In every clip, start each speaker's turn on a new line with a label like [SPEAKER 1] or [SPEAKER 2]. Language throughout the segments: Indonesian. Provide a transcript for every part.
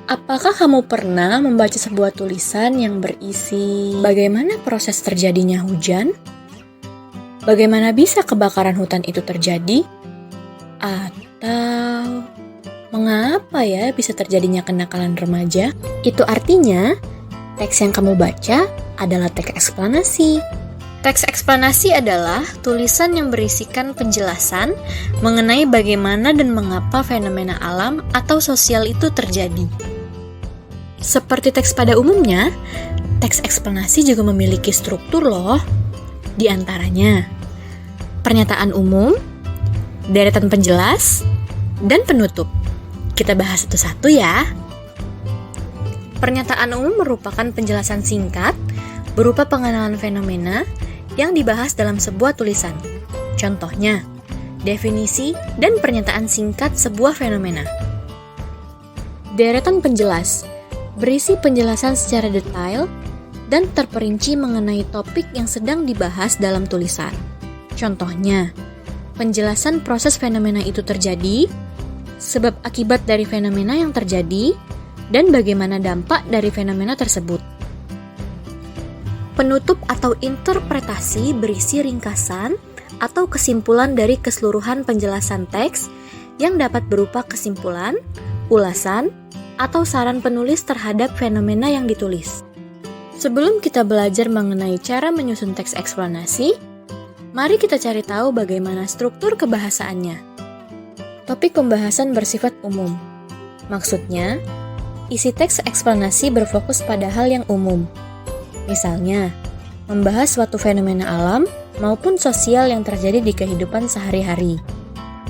[SPEAKER 1] Apakah kamu pernah membaca sebuah tulisan yang berisi bagaimana proses terjadinya hujan? Bagaimana bisa kebakaran hutan itu terjadi? Atau mengapa ya bisa terjadinya kenakalan remaja? Itu artinya teks yang kamu baca adalah teks eksplanasi. Teks eksplanasi adalah tulisan yang berisikan penjelasan mengenai bagaimana dan mengapa fenomena alam atau sosial itu terjadi. Seperti teks pada umumnya, teks eksplanasi juga memiliki struktur loh. Di antaranya, pernyataan umum, deretan penjelas, dan penutup. Kita bahas satu-satu ya. Pernyataan umum merupakan penjelasan singkat berupa pengenalan fenomena yang dibahas dalam sebuah tulisan. Contohnya, definisi dan pernyataan singkat sebuah fenomena. Deretan penjelas berisi penjelasan secara detail dan terperinci mengenai topik yang sedang dibahas dalam tulisan. Contohnya, penjelasan proses fenomena itu terjadi, sebab akibat dari fenomena yang terjadi, dan bagaimana dampak dari fenomena tersebut. Penutup atau interpretasi berisi ringkasan atau kesimpulan dari keseluruhan penjelasan teks yang dapat berupa kesimpulan, ulasan, atau saran penulis terhadap fenomena yang ditulis. Sebelum kita belajar mengenai cara menyusun teks eksplanasi, mari kita cari tahu bagaimana struktur kebahasaannya. Topik pembahasan bersifat umum. Maksudnya, isi teks eksplanasi berfokus pada hal yang umum. Misalnya, membahas suatu fenomena alam maupun sosial yang terjadi di kehidupan sehari-hari.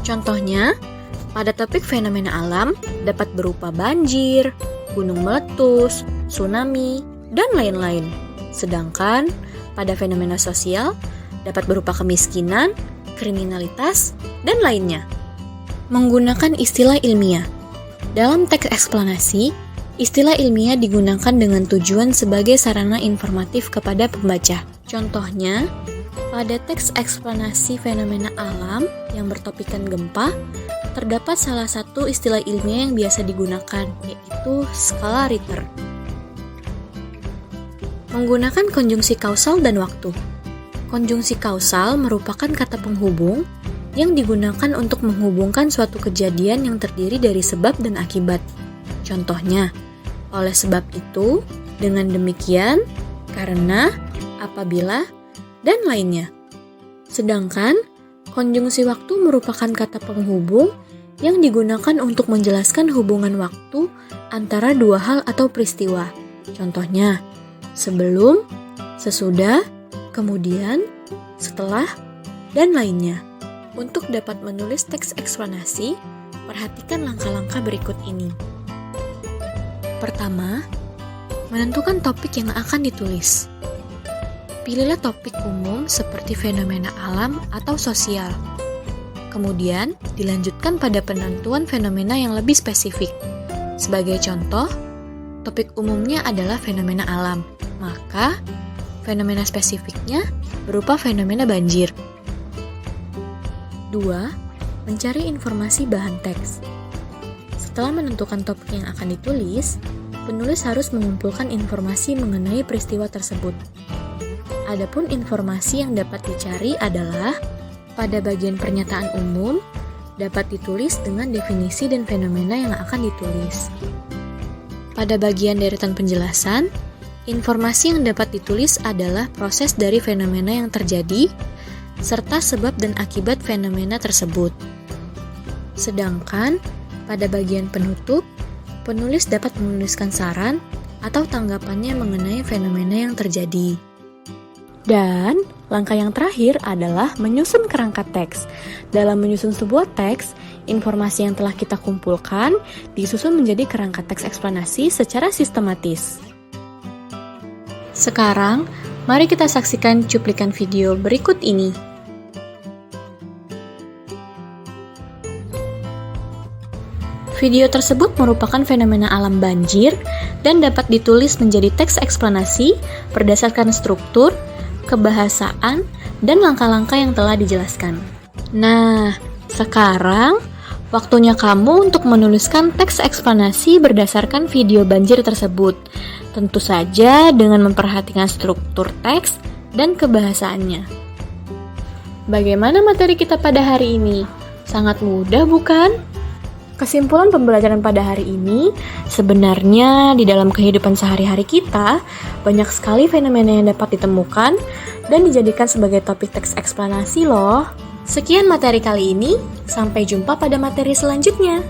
[SPEAKER 1] Contohnya, pada topik fenomena alam dapat berupa banjir, gunung meletus, tsunami, dan lain-lain. Sedangkan pada fenomena sosial dapat berupa kemiskinan, kriminalitas, dan lainnya. Menggunakan istilah ilmiah. Dalam teks eksplanasi, istilah ilmiah digunakan dengan tujuan sebagai sarana informatif kepada pembaca. Contohnya, pada teks eksplanasi fenomena alam yang bertopikan gempa, terdapat salah satu istilah ilmiah yang biasa digunakan, yaitu skala Richter. Menggunakan konjungsi kausal dan waktu. Konjungsi kausal merupakan kata penghubung yang digunakan untuk menghubungkan suatu kejadian yang terdiri dari sebab dan akibat. Contohnya, oleh sebab itu, dengan demikian, karena, apabila, dan lainnya. Sedangkan, konjungsi waktu merupakan kata penghubung yang digunakan untuk menjelaskan hubungan waktu antara dua hal atau peristiwa. Contohnya, sebelum, sesudah, kemudian, setelah, dan lainnya. Untuk dapat menulis teks eksplanasi, perhatikan langkah-langkah berikut ini. Pertama, menentukan topik yang akan ditulis. Pilihlah topik umum seperti fenomena alam atau sosial. Kemudian, dilanjutkan pada penentuan fenomena yang lebih spesifik. Sebagai contoh, topik umumnya adalah fenomena alam, maka fenomena spesifiknya berupa fenomena banjir. 2. Mencari informasi bahan teks. Setelah menentukan topik yang akan ditulis, penulis harus mengumpulkan informasi mengenai peristiwa tersebut. Adapun informasi yang dapat dicari adalah pada bagian pernyataan umum dapat ditulis dengan definisi dan fenomena yang akan ditulis. Pada bagian deretan penjelasan, informasi yang dapat ditulis adalah proses dari fenomena yang terjadi serta sebab dan akibat fenomena tersebut. Sedangkan pada bagian penutup, penulis dapat menuliskan saran atau tanggapannya mengenai fenomena yang terjadi. Dan langkah yang terakhir adalah menyusun kerangka teks. Dalam menyusun sebuah teks, informasi yang telah kita kumpulkan disusun menjadi kerangka teks eksplanasi secara sistematis. Sekarang, mari kita saksikan cuplikan video berikut ini. Video tersebut merupakan fenomena alam banjir dan dapat ditulis menjadi teks eksplanasi berdasarkan struktur, kebahasaan, dan langkah-langkah yang telah dijelaskan. Nah, sekarang Waktunya kamu untuk menuliskan teks eksplanasi berdasarkan video banjir tersebut. Tentu saja dengan memperhatikan struktur teks dan kebahasaannya. Bagaimana materi kita pada hari ini? Sangat mudah, bukan? Kesimpulan pembelajaran pada hari ini, sebenarnya di dalam kehidupan sehari-hari kita, banyak sekali fenomena yang dapat ditemukan dan dijadikan sebagai topik teks eksplanasi loh. Sekian materi kali ini, sampai jumpa pada materi selanjutnya.